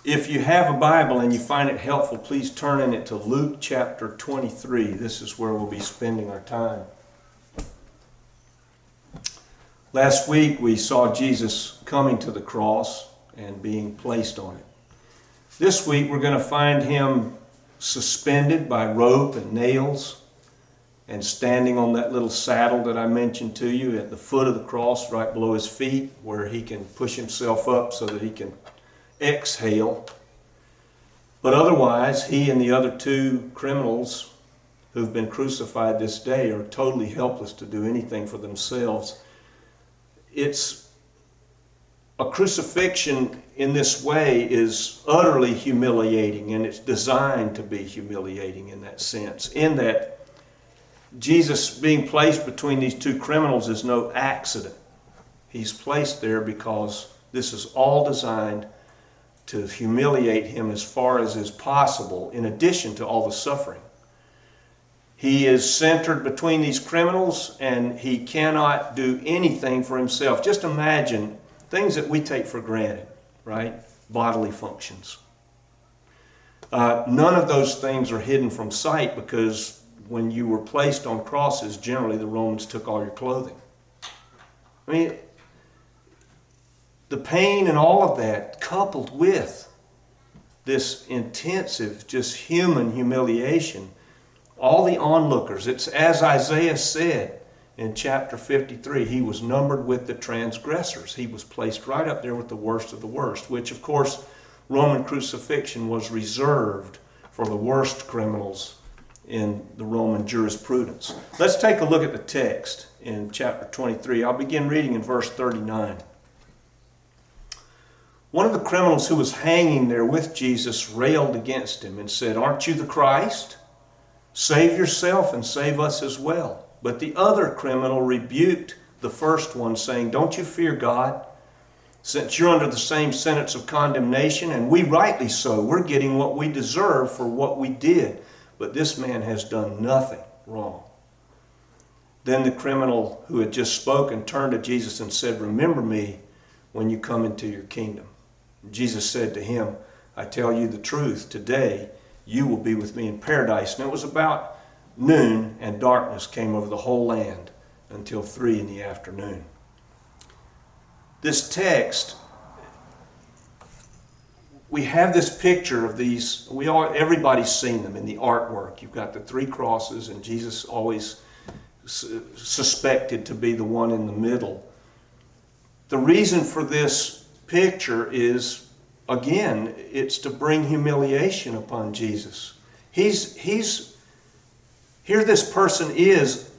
If you have a Bible and you find it helpful, please turn in it to Luke chapter 23. This is where we'll be spending our time. Last week we saw Jesus coming to the cross and being placed on it. This week we're going to find him suspended by rope and nails and standing on that little saddle that I mentioned to you at the foot of the cross right below his feet, where he can push himself up so that he can exhale. But otherwise, he and the other two criminals who've been crucified this day are totally helpless to do anything for themselves. It's a crucifixion in this way is utterly humiliating, and it's designed to be humiliating in that sense, in that Jesus being placed between these two criminals is no accident. He's placed there because this is all designed to humiliate him as far as is possible, in addition to all the suffering. He is centered between these criminals, and he cannot do anything for himself. Just imagine things that we take for granted, right? Bodily functions. None of those things are hidden from sight, because when you were placed on crosses, generally the Romans took all your clothing. I mean, the pain and all of that, coupled with this intensive, just human humiliation, all the onlookers, it's as Isaiah said in chapter 53, he was numbered with the transgressors. He was placed right up there with the worst of the worst, which of course Roman crucifixion was reserved for the worst criminals in the Roman jurisprudence. Let's take a look at the text in chapter 23. I'll begin reading in verse 39. One of the criminals who was hanging there with Jesus railed against him and said, "Aren't you the Christ? Save yourself and save us as well." But the other criminal rebuked the first one, saying, "Don't you fear God, since you're under the same sentence of condemnation, and we rightly so. We're getting what we deserve for what we did. But this man has done nothing wrong." Then the criminal who had just spoken turned to Jesus and said, "Remember me when you come into your kingdom." Jesus said to him, "I tell you the truth, today you will be with me in paradise." And it was about noon, and darkness came over the whole land until 3 in the afternoon. This text, we have this picture of these, everybody's seen them in the artwork. You've got the 3 crosses, and Jesus always suspected to be the one in the middle. The reason for this picture is, again, it's to bring humiliation upon Jesus. Here this person is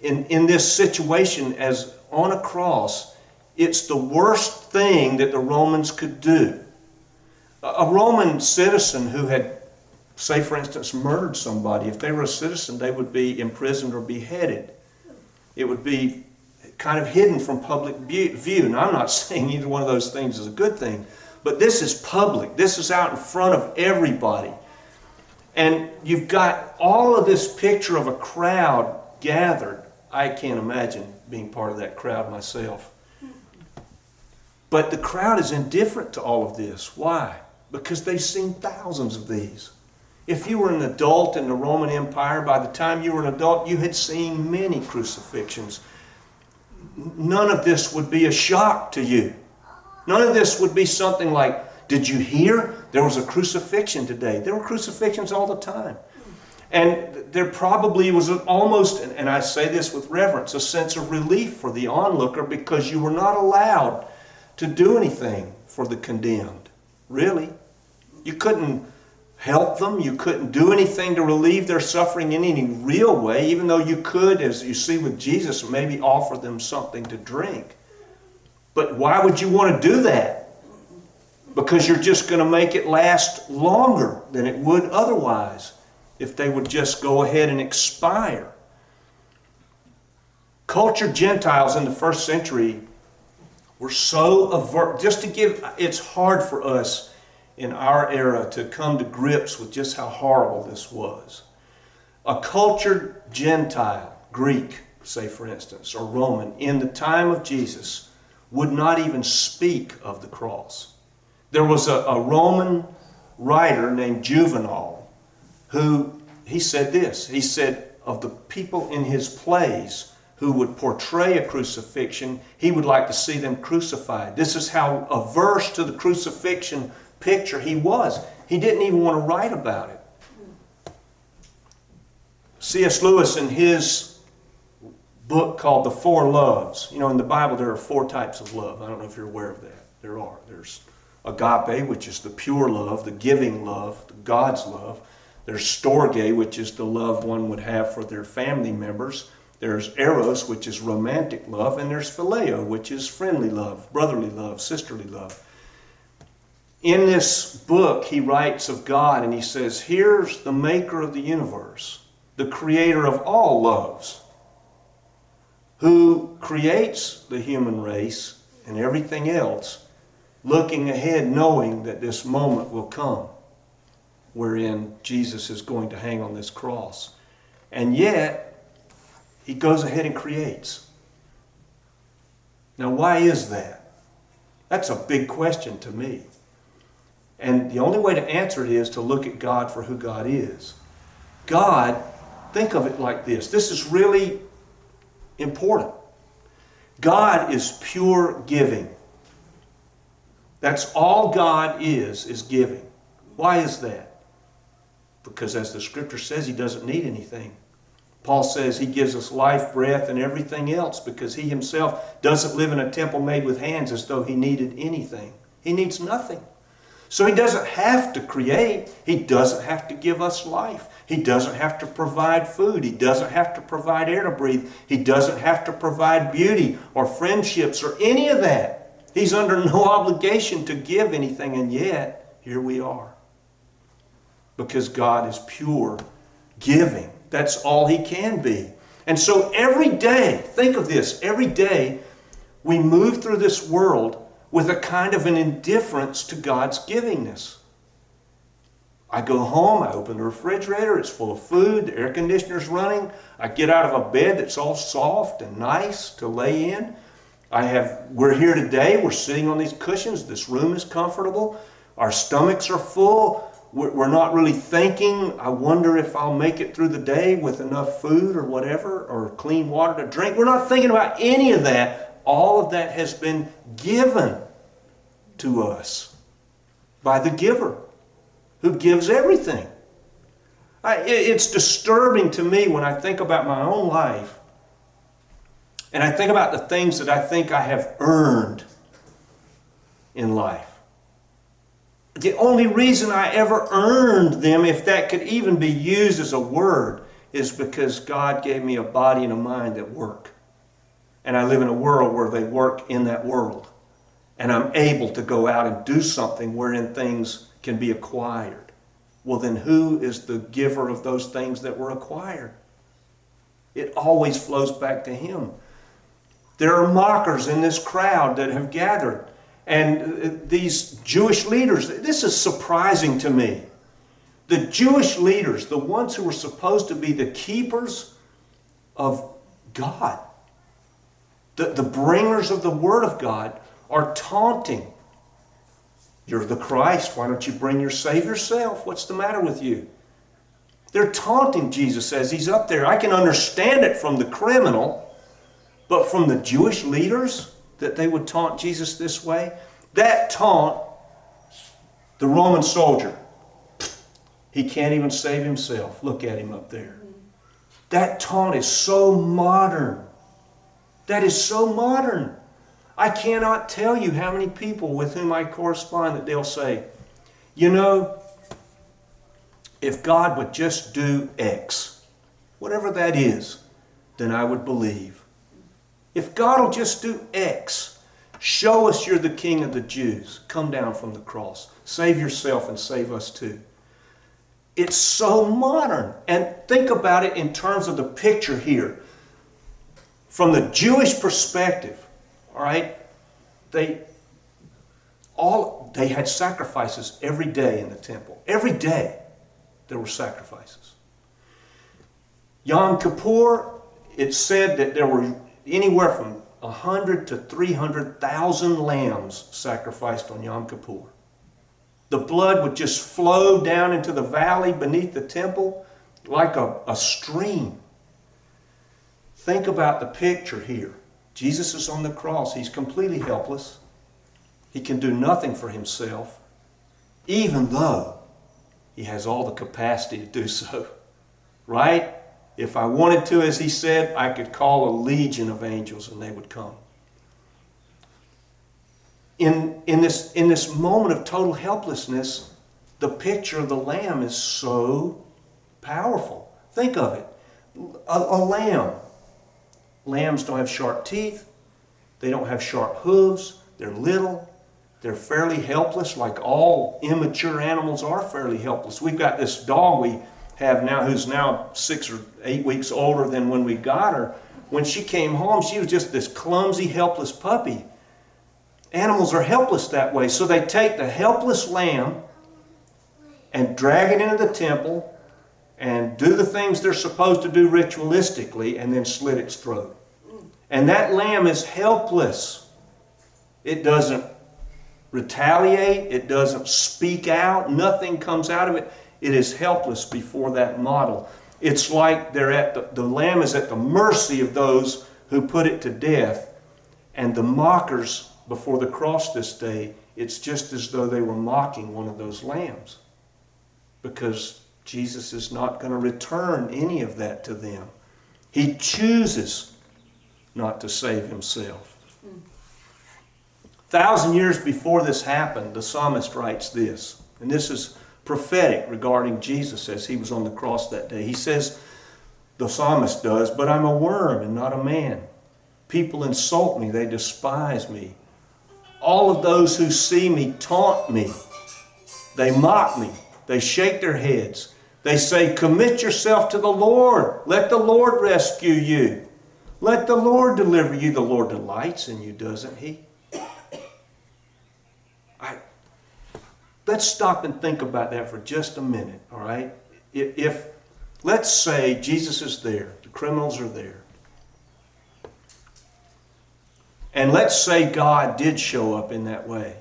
in this situation as on a cross. It's the worst thing that the Romans could do. A Roman citizen who had, say for instance, murdered somebody, if they were a citizen, they would be imprisoned or beheaded. It would be kind of hidden from public view. Now, I'm not saying either one of those things is a good thing, but this is public. This is out in front of everybody. And you've got all of this picture of a crowd gathered. I can't imagine being part of that crowd myself. But the crowd is indifferent to all of this. Why? Because they've seen thousands of these. If you were an adult in the Roman Empire, by the time you were an adult, you had seen many crucifixions. None of this would be a shock to you. None of this would be something like, "Did you hear? There was a crucifixion today." There were crucifixions all the time. And there probably was almost, and I say this with reverence, a sense of relief for the onlooker, because you were not allowed to do anything for the condemned. Really. You couldn't help them. You couldn't do anything to relieve their suffering in any real way, even though you could, as you see with Jesus, maybe offer them something to drink. But why would you want to do that? Because you're just going to make it last longer than it would otherwise if they would just go ahead and expire. Cultured Gentiles in the first century were so avert. It's hard for us in our era to come to grips with just how horrible this was. A cultured Gentile, Greek, say for instance, or Roman, in the time of Jesus, would not even speak of the cross. There was a Roman writer named Juvenal who, he said this. He said of the people in his plays who would portray a crucifixion, he would like to see them crucified. This is how averse to the crucifixion picture he was. He didn't even want to write about it. C.S. Lewis, in his book called The Four Loves, you know, in the Bible there are 4 types of love. I don't know if you're aware of that. There are. There's agape, which is the pure love, the giving love, God's love. There's storge, which is the love one would have for their family members. There's eros, which is romantic love. And there's phileo, which is friendly love, brotherly love, sisterly love. In this book, he writes of God and he says, here's the maker of the universe, the creator of all loves, who creates the human race and everything else, looking ahead, knowing that this moment will come wherein Jesus is going to hang on this cross. And yet, he goes ahead and creates. Now, why is that? That's a big question to me. And the only way to answer it is to look at God for who God is. God, think of it like this. This is really important. God is pure giving. That's all God is giving. Why is that? Because as the scripture says, he doesn't need anything. Paul says he gives us life, breath, and everything else because he himself doesn't live in a temple made with hands as though he needed anything. He needs nothing. So he doesn't have to create. He doesn't have to give us life. He doesn't have to provide food. He doesn't have to provide air to breathe. He doesn't have to provide beauty or friendships or any of that. He's under no obligation to give anything, and yet here we are. Because God is pure giving. That's all he can be. And so every day, think of this, every day we move through this world with a kind of an indifference to God's givingness. I go home, I open the refrigerator, it's full of food, the air conditioner's running. I get out of a bed that's all soft and nice to lay in. We're here today, we're sitting on these cushions, this room is comfortable, our stomachs are full, we're not really thinking, I wonder if I'll make it through the day with enough food or whatever, or clean water to drink. We're not thinking about any of that. All of that has been given to us by the giver who gives everything. It's disturbing to me when I think about my own life and I think about the things that I think I have earned in life. The only reason I ever earned them, if that could even be used as a word, is because God gave me a body and a mind that work. And I live in a world where they work in that world. And I'm able to go out and do something wherein things can be acquired. Well, then who is the giver of those things that were acquired? It always flows back to him. There are mockers in this crowd that have gathered. And these Jewish leaders, this is surprising to me. The Jewish leaders, the ones who were supposed to be the keepers of God, the bringers of the Word of God, are taunting. You're the Christ. Why don't you bring your save yourself? What's the matter with you? They're taunting Jesus as he's up there. I can understand it from the criminal, but from the Jewish leaders, that they would taunt Jesus this way, that taunt, the Roman soldier, he can't even save himself. Look at him up there. That taunt is so modern. That is so modern. I cannot tell you how many people with whom I correspond that they'll say, you know, if God would just do X, whatever that is, then I would believe. If God will just do X, show us you're the King of the Jews. Come down from the cross. Save yourself and save us too. It's so modern. And think about it in terms of the picture here. From the Jewish perspective, all right, they had sacrifices every day in the temple. Every day there were sacrifices. Yom Kippur, it said that there were anywhere from 100 to 300,000 lambs sacrificed on Yom Kippur. The blood would just flow down into the valley beneath the temple like a stream. Think about the picture here. Jesus is on the cross. He's completely helpless. He can do nothing for himself, even though he has all the capacity to do so. Right? If I wanted to, as he said, I could call a legion of angels and they would come. In this moment of total helplessness, the picture of the lamb is so powerful. Think of it. A lamb. Lambs don't have sharp teeth. They don't have sharp hooves. They're little. They're fairly helpless, like all immature animals are fairly helpless. We've got this dog we have now who's now 6 or 8 weeks older than when we got her. When she came home, she was just this clumsy, helpless puppy. Animals are helpless that way. So they take the helpless lamb and drag it into the temple and do the things they're supposed to do ritualistically and then slit its throat. And that lamb is helpless. It doesn't retaliate. It doesn't speak out. Nothing comes out of it. It is helpless before that model. It's like the lamb is at the mercy of those who put it to death. And the mockers before the cross this day, it's just as though they were mocking one of those lambs. Because Jesus is not going to return any of that to them. He chooses not to save himself. 1,000 years before this happened, the psalmist writes this, and this is prophetic regarding Jesus as he was on the cross that day. He says, the psalmist does, "But I'm a worm and not a man. People insult me, they despise me. All of those who see me taunt me. They mock me, they shake their heads. They say, 'Commit yourself to the Lord. Let the Lord rescue you. Let the Lord deliver you.' The Lord delights in you, doesn't he?" Let's stop and think about that for just a minute, all right? If let's say Jesus is there, the criminals are there, and let's say God did show up in that way.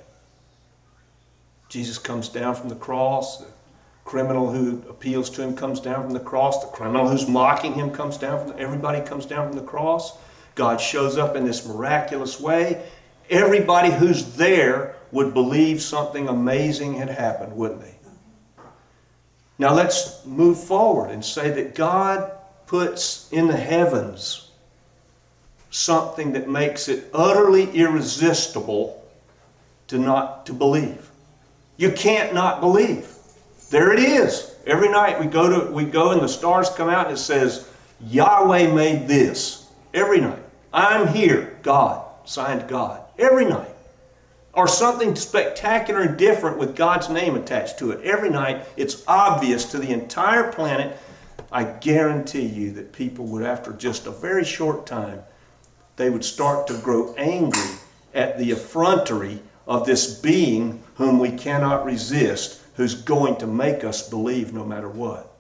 Jesus comes down from the cross, the criminal who appeals to him comes down from the cross, the criminal who's mocking him comes down everybody comes down from the cross. God shows up in this miraculous way. Everybody who's there would believe something amazing had happened, wouldn't they? Now let's move forward and say that God puts in the heavens something that makes it utterly irresistible to believe. You can't not believe. There it is. Every night we go and the stars come out and it says, Yahweh made this. Every night. I'm here, God, signed God. Every night. Or something spectacular and different with God's name attached to it. Every night, it's obvious to the entire planet. I guarantee you that people would, after just a very short time, they would start to grow angry at the effrontery of this being whom we cannot resist, who's going to make us believe no matter what.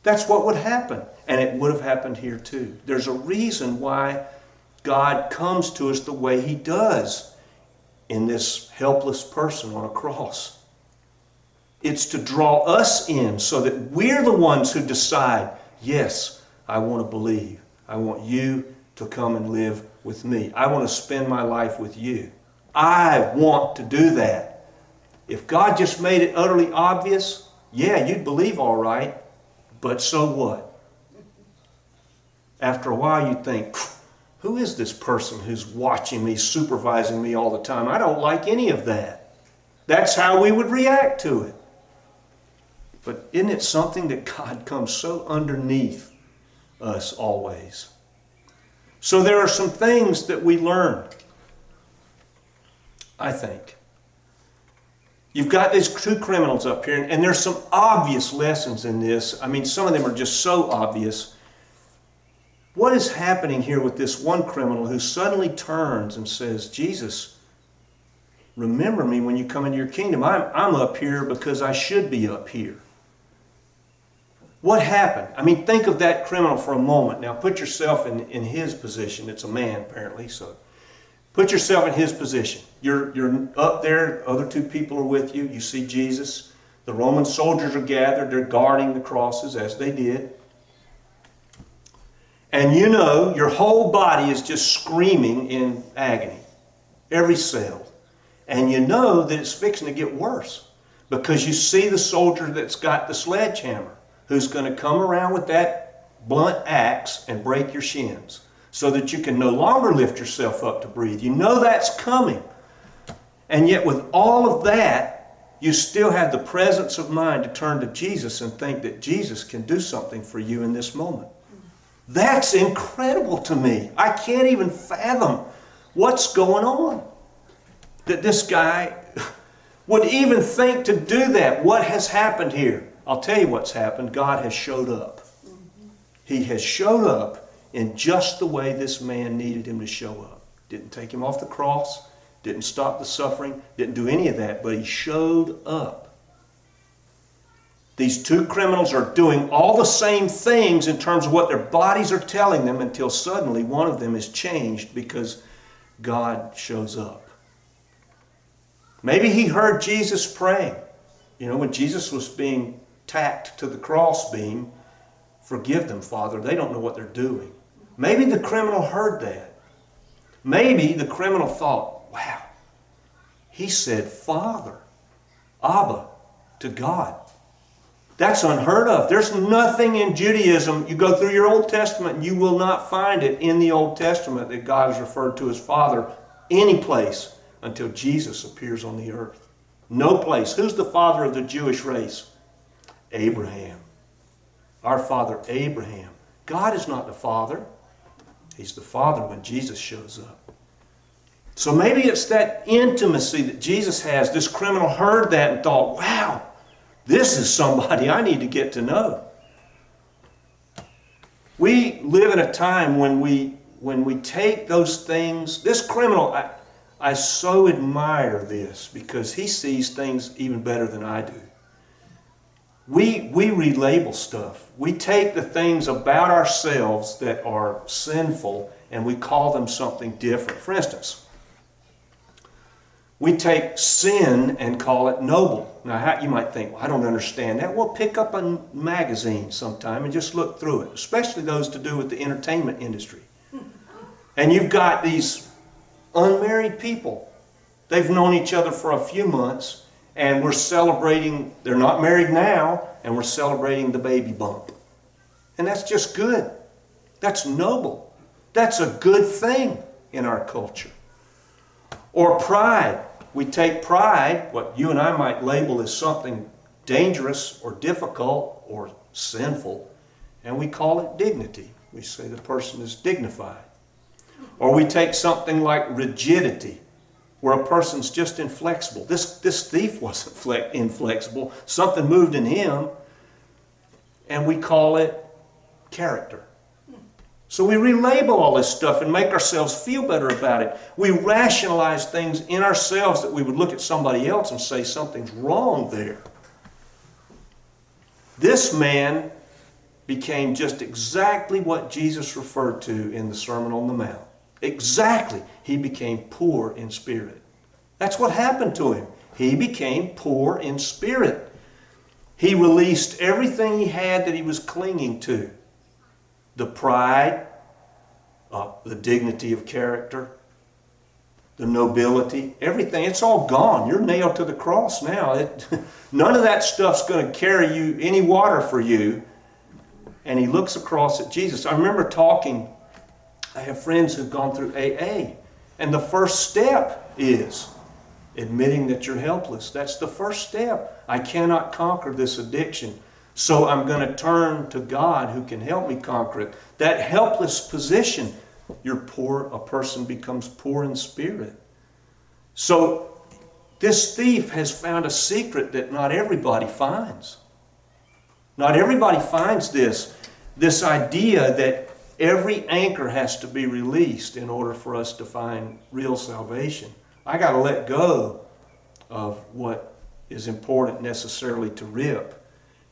That's what would happen. And it would have happened here too. There's a reason why God comes to us the way he does in this helpless person on a cross. It's to draw us in so that we're the ones who decide, yes, I want to believe. I want you to come and live with me. I want to spend my life with you. I want to do that. If God just made it utterly obvious, yeah, you'd believe all right, but so what? After a while you'd think, who is this person who's watching me, supervising me all the time? I don't like any of that. That's how we would react to it. But isn't it something that God comes so underneath us always? So there are some things that we learn, I think. You've got these two criminals up here, and there's some obvious lessons in this. I mean, some of them are just so obvious. What is happening here with this one criminal who suddenly turns and says, Jesus, remember me when you come into your kingdom. I'm up here because I should be up here. What happened? I mean, think of that criminal for a moment. Now put yourself in his position. It's a man, apparently. So Put yourself in his position. You're up there, other two people are with you. You see Jesus. The Roman soldiers are gathered. They're guarding the crosses as they did. And you know your whole body is just screaming in agony. Every cell. And you know that it's fixing to get worse. Because you see the soldier that's got the sledgehammer, who's going to come around with that blunt axe and break your shins, so that you can no longer lift yourself up to breathe. You know that's coming. And yet with all of that, you still have the presence of mind to turn to Jesus and think that Jesus can do something for you in this moment. That's incredible to me. I can't even fathom what's going on. That this guy would even think to do that. What has happened here? I'll tell you what's happened. God has showed up. He has showed up in just the way this man needed him to show up. Didn't take him off the cross, didn't stop the suffering, didn't do any of that, but he showed up. These two criminals are doing all the same things in terms of what their bodies are telling them, until suddenly one of them is changed because God shows up. Maybe he heard Jesus praying. You know, when Jesus was being tacked to the cross beam, "Forgive them, Father, they don't know what they're doing." Maybe the criminal heard that. Maybe the criminal thought, wow, he said Father, Abba, to God. That's unheard of. There's nothing in Judaism. You go through your Old Testament and you will not find it in the Old Testament that God is referred to as Father any place until Jesus appears on the earth. No place. Who's the father of the Jewish race? Abraham. Our father Abraham. God is not the father. He's the father when Jesus shows up. So maybe it's that intimacy that Jesus has. This criminal heard that and thought, wow, this is somebody I need to get to know. We live in a time when we take those things. This criminal, I so admire this because he sees things even better than I do. We relabel stuff. We take the things about ourselves that are sinful and we call them something different. For instance, we take sin and call it noble. Now, you might think, well, I don't understand that. Well, pick up a magazine sometime and just look through it, especially those to do with the entertainment industry. And you've got these unmarried people. They've known each other for a few months, and we're celebrating, they're not married now, and we're celebrating the baby bump. And that's just good. That's noble. That's a good thing in our culture. Or pride. We take pride, what you and I might label as something dangerous or difficult or sinful, and we call it dignity. We say the person is dignified. Or we take something like rigidity, where a person's just inflexible. This thief wasn't inflexible. Something moved in him, and we call it character. So we relabel all this stuff and make ourselves feel better about it. We rationalize things in ourselves that we would look at somebody else and say something's wrong there. This man became just exactly what Jesus referred to in the Sermon on the Mount. Exactly. He became poor in spirit. That's what happened to him. He became poor in spirit. He released everything he had that he was clinging to. The pride, the dignity of character, the nobility, everything. It's all gone. You're nailed to the cross now. None of that stuff's going to carry you any water for you. And he looks across at Jesus. I remember I have friends who've gone through AA, and the first step is admitting that you're helpless. That's the first step. I cannot conquer this addiction, so I'm going to turn to God who can help me conquer it. That helpless position, a person becomes poor in spirit. So this thief has found a secret that not everybody finds. Not everybody finds this idea that every anchor has to be released in order for us to find real salvation. I got to let go of what is important necessarily to rip.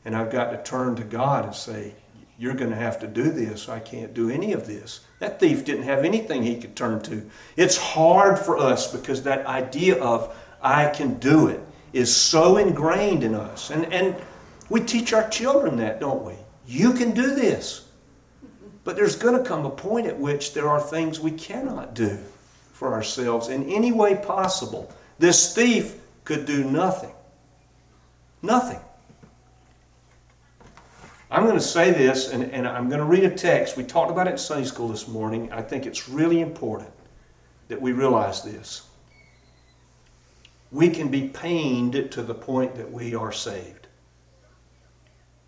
And I've got to turn to God and say, you're going to have to do this. I can't do any of this. That thief didn't have anything he could turn to. It's hard for us because that idea of I can do it is so ingrained in us. And we teach our children that, don't we? You can do this. But there's going to come a point at which there are things we cannot do for ourselves in any way possible. This thief could do nothing. Nothing. I'm going to say this, and I'm going to read a text. We talked about it in Sunday school this morning. I think it's really important that we realize this. We can be pained to the point that we are saved.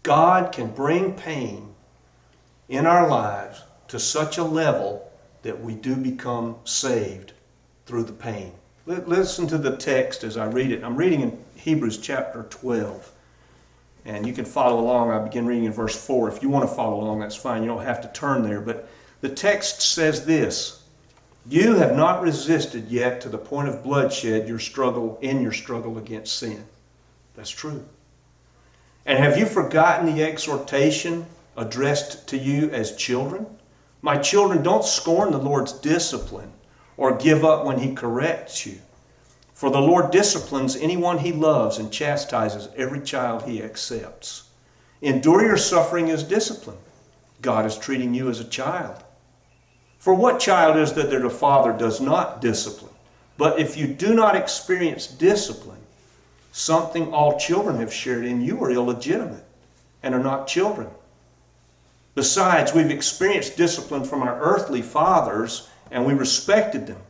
God can bring pain in our lives to such a level that we do become saved through the pain. Listen to the text as I read it. I'm reading in Hebrews chapter 12. And you can follow along. I begin reading in verse 4. If you want to follow along, that's fine. You don't have to turn there. But the text says this: you have not resisted yet to the point of bloodshed in your struggle against sin. That's true. And have you forgotten the exhortation addressed to you as children? My children, don't scorn the Lord's discipline or give up when he corrects you. For the Lord disciplines anyone he loves and chastises every child he accepts. Endure your suffering as discipline. God is treating you as a child. For what child is that their father does not discipline? But if you do not experience discipline, something all children have shared in, you are illegitimate and are not children. Besides, we've experienced discipline from our earthly fathers, and we respected them.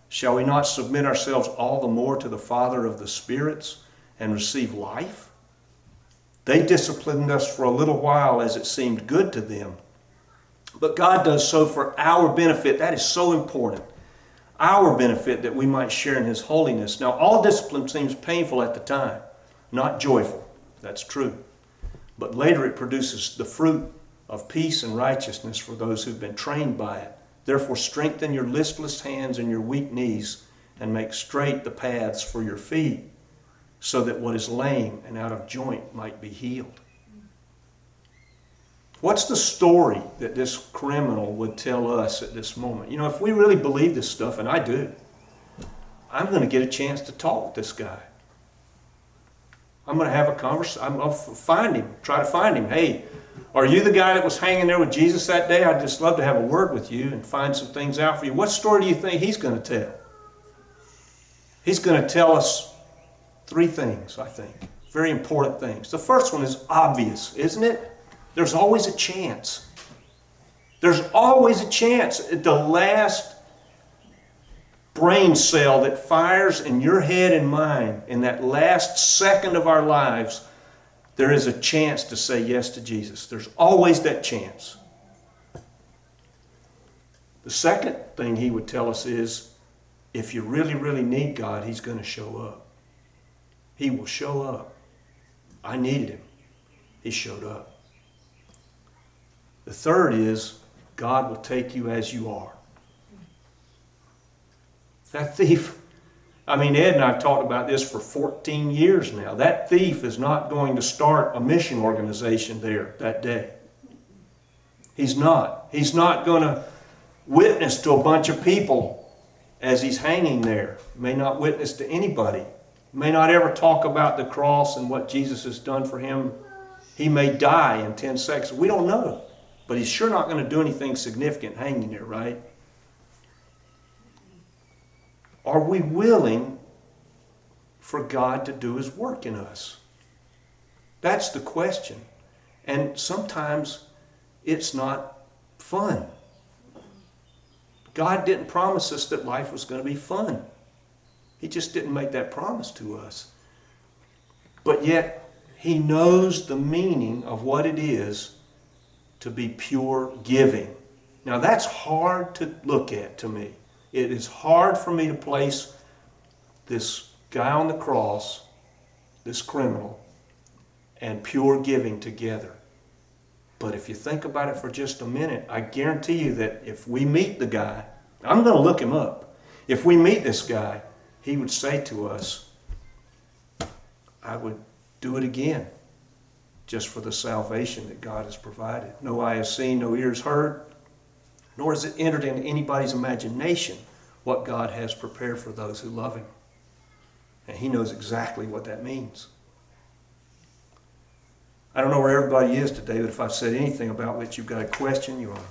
Shall we not submit ourselves all the more to the Father of the spirits and receive life? They disciplined us for a little while as it seemed good to them. But God does so for our benefit. That is so important. Our benefit, that we might share in his holiness. Now, all discipline seems painful at the time, not joyful. That's true. But later it produces the fruit of peace and righteousness for those who've been trained by it. Therefore, strengthen your listless hands and your weak knees, and make straight the paths for your feet, so that what is lame and out of joint might be healed. What's the story that this criminal would tell us at this moment? You know, if we really believe this stuff, and I do, I'm going to get a chance to talk with this guy. I'm going to have a conversation. I'll find him, try to find him. Hey, are you the guy that was hanging there with Jesus that day? I'd just love to have a word with you and find some things out for you. What story do you think he's going to tell? He's going to tell us three things, I think. Very important things. The first one is obvious, isn't it? There's always a chance. There's always a chance. The last brain cell that fires in your head and mine in that last second of our lives, there is a chance to say yes to Jesus. There's always that chance. The second thing he would tell us is, if you really, really need God, he's going to show up. He will show up. I needed him. He showed up. The third is, God will take you as you are. That thief, Ed and I have talked about this for 14 years now. That thief is not going to start a mission organization there that day. He's not. He's not going to witness to a bunch of people as he's hanging there. May not witness to anybody. May not ever talk about the cross and what Jesus has done for him. He may die in 10 seconds. We don't know. But he's sure not going to do anything significant hanging there, right? Are we willing for God to do his work in us? That's the question. And sometimes it's not fun. God didn't promise us that life was going to be fun. He just didn't make that promise to us. But yet, he knows the meaning of what it is to be pure giving. Now, that's hard to look at to me. It is hard for me to place this guy on the cross, this criminal, and pure giving together. But if you think about it for just a minute, I guarantee you that if we meet the guy, I'm going to look him up. If we meet this guy, he would say to us, I would do it again just for the salvation that God has provided. No eye has seen, no ear has heard, nor has it entered into anybody's imagination what God has prepared for those who love Him. And He knows exactly what that means. I don't know where everybody is today, but if I've said anything about which you've got a question, you want to